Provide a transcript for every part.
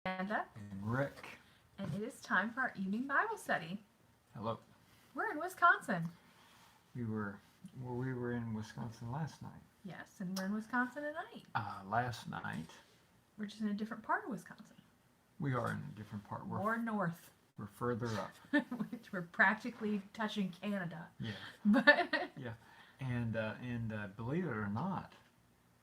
Amanda, and Rick. and it is time for our evening Bible study. Hello. We're in Wisconsin. We were we were in Wisconsin last night. Yes, and we're in Wisconsin tonight. Last night We're just in a different part of Wisconsin. we are in a different part. More north. We're further up. Which we're practically touching Canada. Yeah. But Yeah. And believe it or not,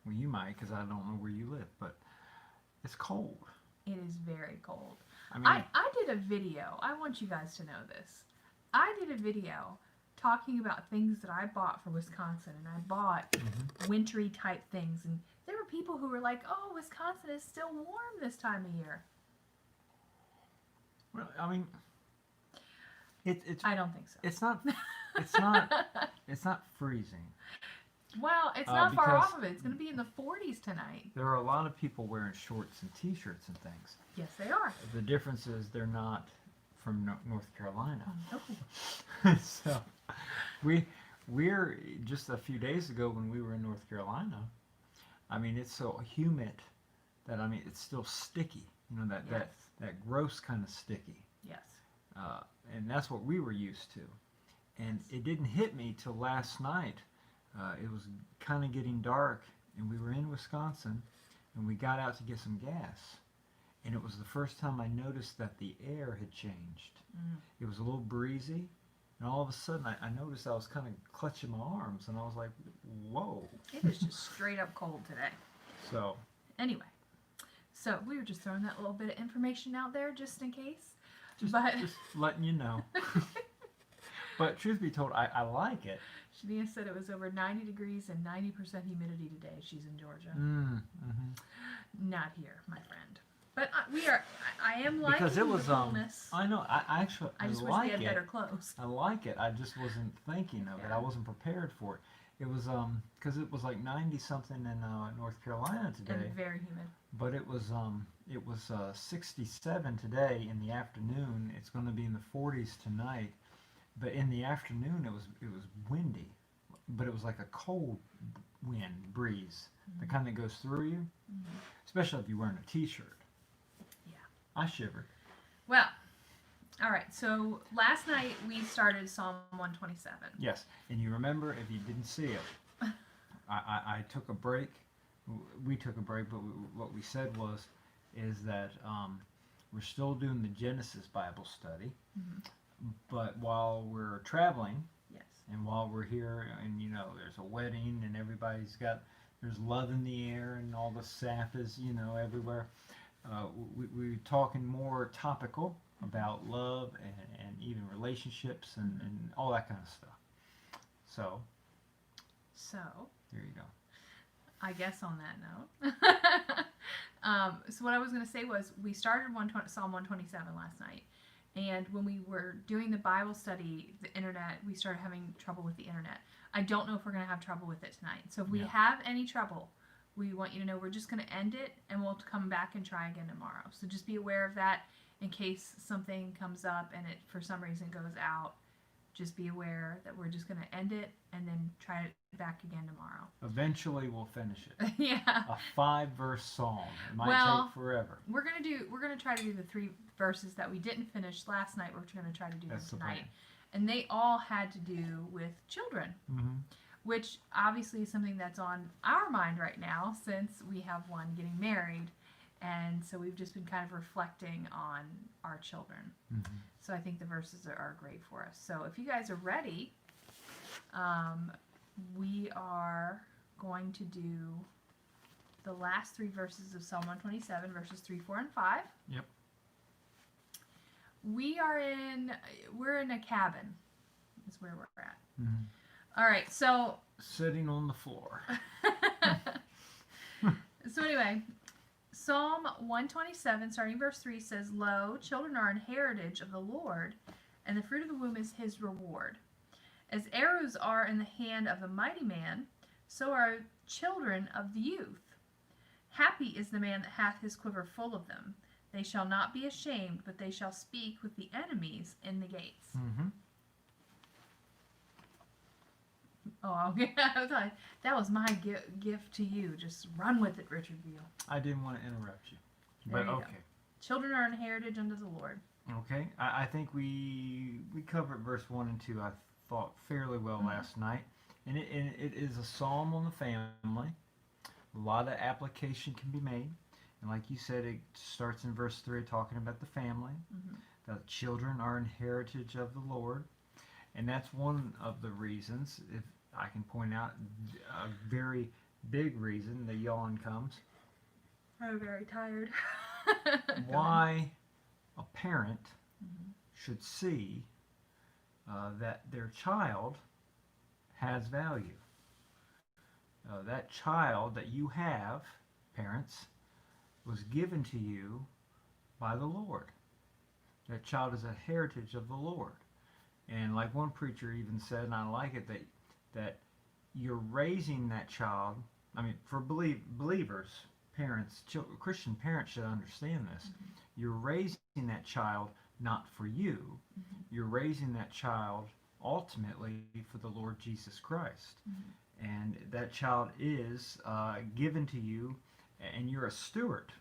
well, you might, because I don't know where you live, but it's cold. it is very cold. I mean, I did a video. I want you guys to know this. I did a video talking about things that I bought for Wisconsin, and I bought wintry type things, and there were people who were like, "Oh, Wisconsin is still warm this time of year." well, I mean, it's I don't think so. it's not it's not it's not freezing. Well, it's not far because- off of it. It's going to be in the 40s tonight. There are a lot of people wearing shorts and T-shirts and things. Yes, they are. The difference is they're not from North Carolina. Oh, So we're just a few days ago when we were in North Carolina. I mean, it's so humid that it's still sticky. You know yes. that gross kind of sticky, Yes. and that's what we were used to. And it didn't hit me till last night. It was kind of getting dark, and we were in Wisconsin, and we got out to get some gas. And it was the first time I noticed that the air had changed. Mm. It was a little breezy, and all of a sudden I noticed I was kind of clutching my arms, and I was like, whoa. It is just straight up cold today. So, Anyway, so we were just throwing that little bit of information out there just in case. just But letting you know. But truth be told, I like it. Shania said it was over 90 degrees and 90% humidity today. She's in Georgia. Not here, my friend. But I am liking Because it the was, coolness. I know, I I just wish like we had it. better clothes. I like it. I just wasn't thinking of it. Yeah. I wasn't prepared for it. It was, because it was like 90 something in North Carolina today. And very humid. But it was 67 today in the afternoon. It's going to be in the 40s tonight. But in the afternoon, it was windy, but it was like a cold wind breeze, the kind that goes through you, especially if you're wearing a T-shirt. Yeah. I shivered. Well, all right. So last night we started Psalm 127. Yes, and you remember, if you didn't see it, I took a break. We took a break, but what we said is that we're still doing the Genesis Bible study. But while we're traveling, Yes. and while we're here, and there's a wedding, and there's love in the air, and all the sap is, everywhere. We're talking more topical about love and even relationships and all that kind of stuff. So, So there you go. I guess on that note, so what I was going to say was we started Psalm 127 last night. And when we were doing the Bible study, the internet, we started having trouble with the internet. I don't know if we're going to have trouble with it tonight. So if we have any trouble, we want you to know we're just going to end it and we'll come back and try again tomorrow. So just be aware of that in case something comes up and it for some reason goes out. Just be aware that we're just going to end it and then try it back again tomorrow. Eventually, we'll finish it. Yeah. A 5-verse psalm. It might take forever. We're gonna try to do the 3 verses that we didn't finish last night. We're gonna try to do them That's the tonight, plan. and they all had to do with children, which obviously is something that's on our mind right now since we have one getting married, and so we've just been kind of reflecting on our children. So I think the verses are great for us. So if you guys are ready, we are going to do the last 3 verses of Psalm 127, verses 3, 4, and 5. Yep. We're in a cabin. Is where we're at. All right, so Sitting on the floor. so anyway, Psalm 127, starting verse 3, says, "Lo, children are an heritage of the Lord, and the fruit of the womb is his reward. As arrows are in the hand of the mighty man, so are children of the youth. Happy is the man that hath his quiver full of them. They shall not be ashamed, but they shall speak with the enemies in the gates." Oh, okay. I was like, that was my gift to you. Just run with it, Richard Beale. I didn't want to interrupt you. There But you go. okay. Children are an heritage unto the Lord. Okay, I think we covered verse 1 and 2, I thought, fairly well Mhm. last night. And it is a psalm on the family. A lot of application can be made. And like you said, it starts in verse 3 talking about the family. Mhm. The children are an heritage of the Lord. And that's one of the reasons, if I can point out, a very big reason the yawn comes. I'm very tired. Why a parent Mhm. should see that their child has value. That child that you have, parents, was given to you by the Lord. That child is a heritage of the Lord. And like one preacher even said, and I like it, that you're raising that child. I mean, for believers, parents, Christian parents should understand this. Mhm. You're raising that child not for you. Mhm. You're raising that child ultimately for the Lord Jesus Christ. Mhm. And that child is given to you, and you're a steward,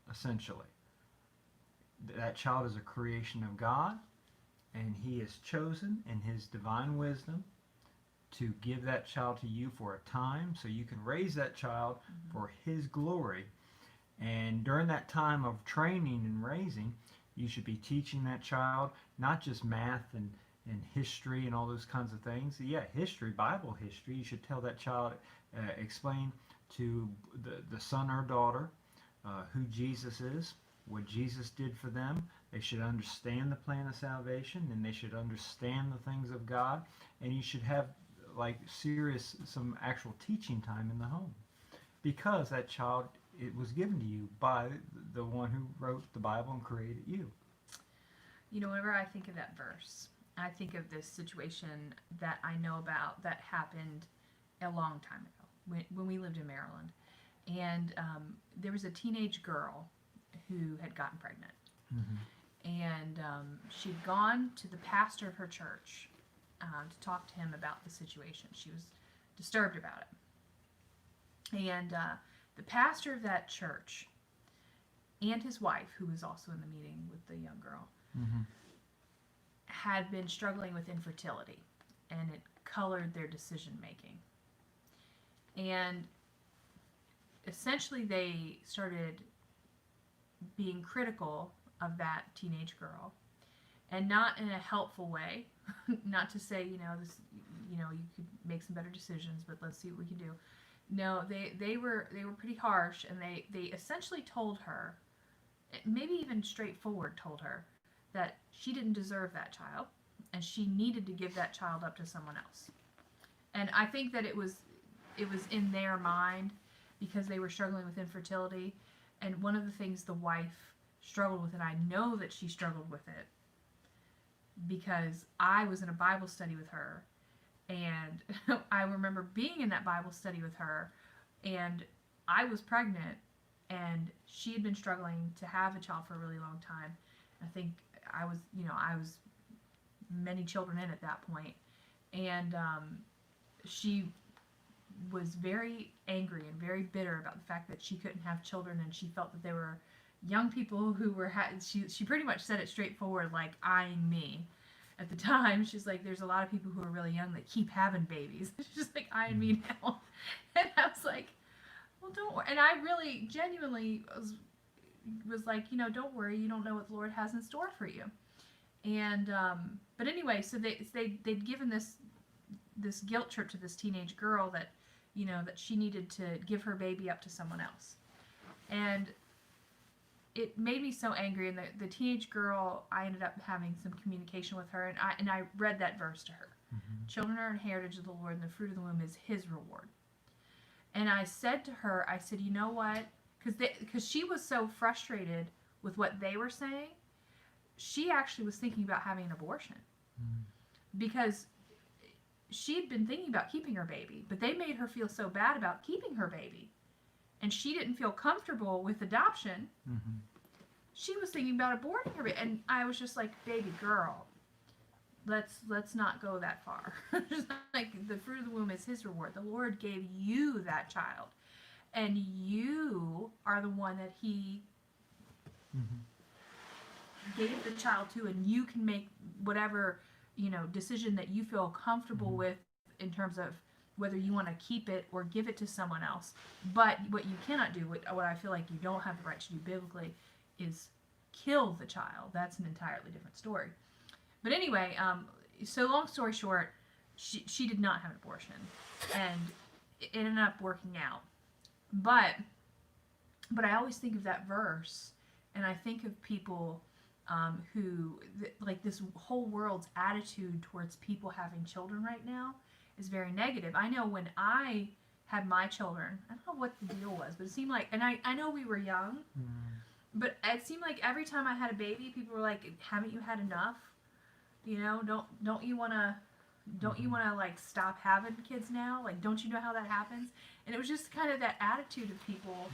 essentially. That child is a creation of God, and He is chosen in His divine wisdom to give that child to you for a time so you can raise that child Mhm. for His glory. And during that time of training and raising, you should be teaching that child not just math and history and all those kinds of things. Yeah, history, Bible history. You should tell that child, explain to the son or daughter who Jesus is, what Jesus did for them. They should understand the plan of salvation, and they should understand the things of God. And you should have like some actual teaching time in the home, because that child, it was given to you by the one who wrote the Bible and created you. You know, whenever I think of that verse, I think of this situation that I know about that happened a long time ago when we lived in Maryland. And there was a teenage girl who had gotten pregnant. Mm-hmm. And she'd gone to the pastor of her church to talk to him about the situation. She was disturbed about it. And the pastor of that church and his wife, who was also in the meeting with the young girl, Mm-hmm. had been struggling with infertility, and it colored their decision making. And essentially, they started being critical of that teenage girl, and not in a helpful way. Not to say, this, you could make some better decisions, but let's see what we can do. No, they were pretty harsh, and they essentially told her, maybe even straightforward told her, that she didn't deserve that child, and she needed to give that child up to someone else. And I think that it was in their mind because they were struggling with infertility, and one of the things the wife struggled with, and I know that she struggled with it because I was in a Bible study with her, and I remember being in that Bible study with her, and I was pregnant, and she had been struggling to have a child for a really long time. I think I was many children in at that point, and she was very angry and very bitter about the fact that she couldn't have children, and she felt that there were young people who were she pretty much said it straightforward, like eyeing me at the time. She's like, there's a lot of people who are really young that keep having babies. She's just like eyeing me now. And I was like, well, don't worry. And I really genuinely was like, don't worry, you don't know what the Lord has in store for you. And but anyway, so they'd given this guilt trip to this teenage girl that that she needed to give her baby up to someone else. And it made me so angry. And the teenage girl, I ended up having some communication with her, and I read that verse to her. Mm-hmm. Children are an heritage of the Lord, and the fruit of the womb is His reward. And I said to her, I said, you know what? Because she was so frustrated with what they were saying, she actually was thinking about having an abortion. Mm-hmm. Because she'd been thinking about keeping her baby, but they made her feel so bad about keeping her baby, and she didn't feel comfortable with adoption. Mm-hmm. She was thinking about aborting her baby, and I was just like, baby girl, let's not go that far. Just like, the fruit of the womb is His reward. The Lord gave you that child, and you are the one that He Mm-hmm. gave the child to, and you can make whatever, decision that you feel comfortable with in terms of whether you want to keep it or give it to someone else. But what you cannot do, what I feel like you don't have the right to do biblically, is kill the child. That's an entirely different story. But anyway, so long story short, she did not have an abortion, and it ended up working out. But I always think of that verse, and I think of people who, like, this whole world's attitude towards people having children right now is very negative. I know when I had my children, I don't know what the deal was, but it seemed like, and I know we were young, but it seemed like every time I had a baby, people were like, "Haven't you had enough? Don't you wanna like stop having kids now? Like, don't you know how that happens?" And it was just kind of that attitude of people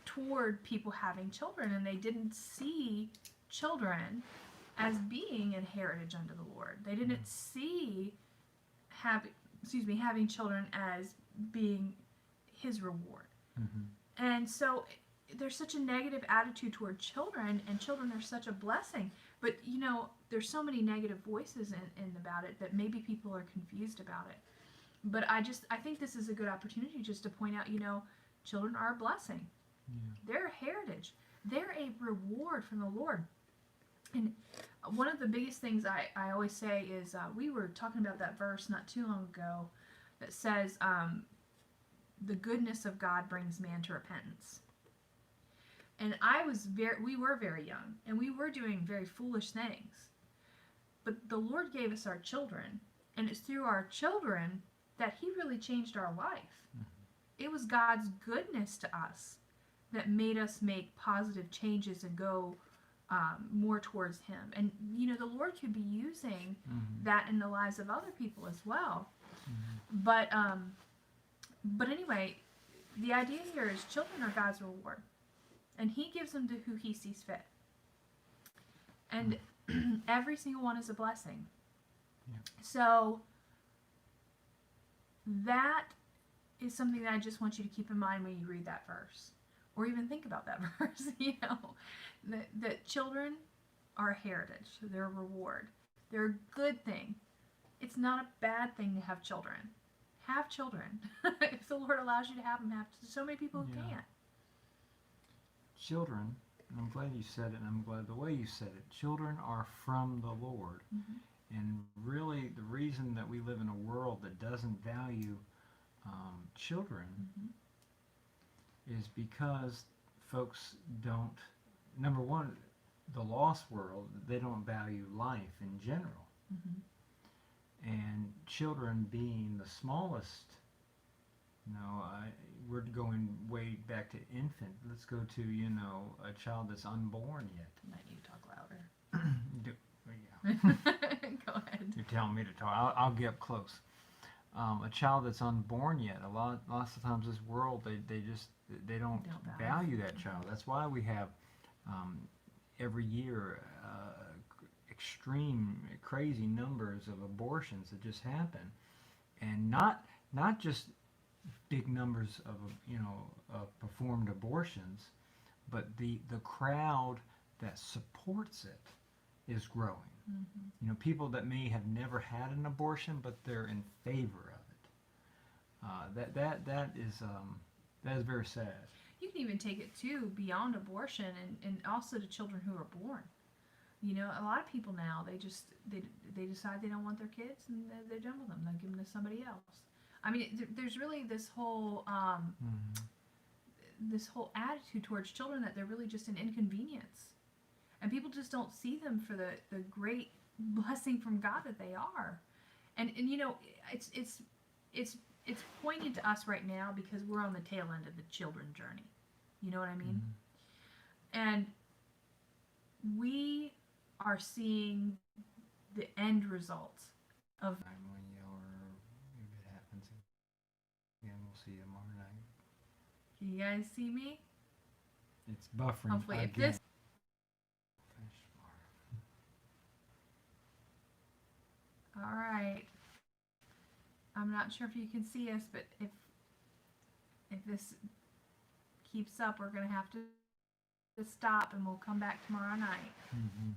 toward people having children, and they didn't see children as being an heritage unto the Lord. They didn't see having children as being His reward. And so there's such a negative attitude toward children, and children are such a blessing. But there's so many negative voices in about it that maybe people are confused about it. But I think this is a good opportunity just to point out, children are a blessing. They're a heritage. They're a reward from the Lord. And one of the biggest things I always say is, we were talking about that verse not too long ago that says, the goodness of God brings man to repentance. And we were very young, and we were doing very foolish things. But the Lord gave us our children, and it's through our children that He really changed our life. It was God's goodness to us that made us make positive changes and go more towards Him. And the Lord could be using that in the lives of other people as well. But anyway, the idea here is children are God's reward, and He gives them to who He sees fit. And every single one is a blessing. So that is something that I just want you to keep in mind when you read that verse, or even think about that verse. That children are a heritage. They're a reward. They're a good thing. It's not a bad thing to have children. Have children. If the Lord allows you to have them, so many people who can't. Children, and I'm glad you said it, and I'm glad the way you said it. Children are from the Lord. And really, the reason that we live in a world that doesn't value children is because folks don't, number one, the lost world, they don't value life in general. And children being the smallest, we're going way back to infant. Let's go to, a child that's unborn yet. You might need to talk louder. Yeah. Go ahead. You're telling me to talk. I'll get up close. A child that's unborn yet, lots of times this world, they don't value that child. That's why we have every year extreme, crazy numbers of abortions that just happen, and not just big numbers of performed abortions, but the crowd that supports it is growing. People that may have never had an abortion, but they're in favor of it. That is very sad. You can even take it too beyond abortion, and also to children who are born. A lot of people now, they decide they don't want their kids, and they're done with them. They'll give them to somebody else. I mean, there's really this whole attitude towards children that they're really just an inconvenience, and people just don't see them for the great blessing from God that they are. And it's pointed to us right now because we're on the tail end of the children journey. You know what I mean? And we are seeing the end result of. When if it happens again, we'll see you tomorrow night. Can you guys see me? It's buffering. Hopefully, again. if this. Finish tomorrow. All right. I'm not sure if you can see us, but if this keeps up, we're gonna have to to stop and we'll come back tomorrow night. Mhm.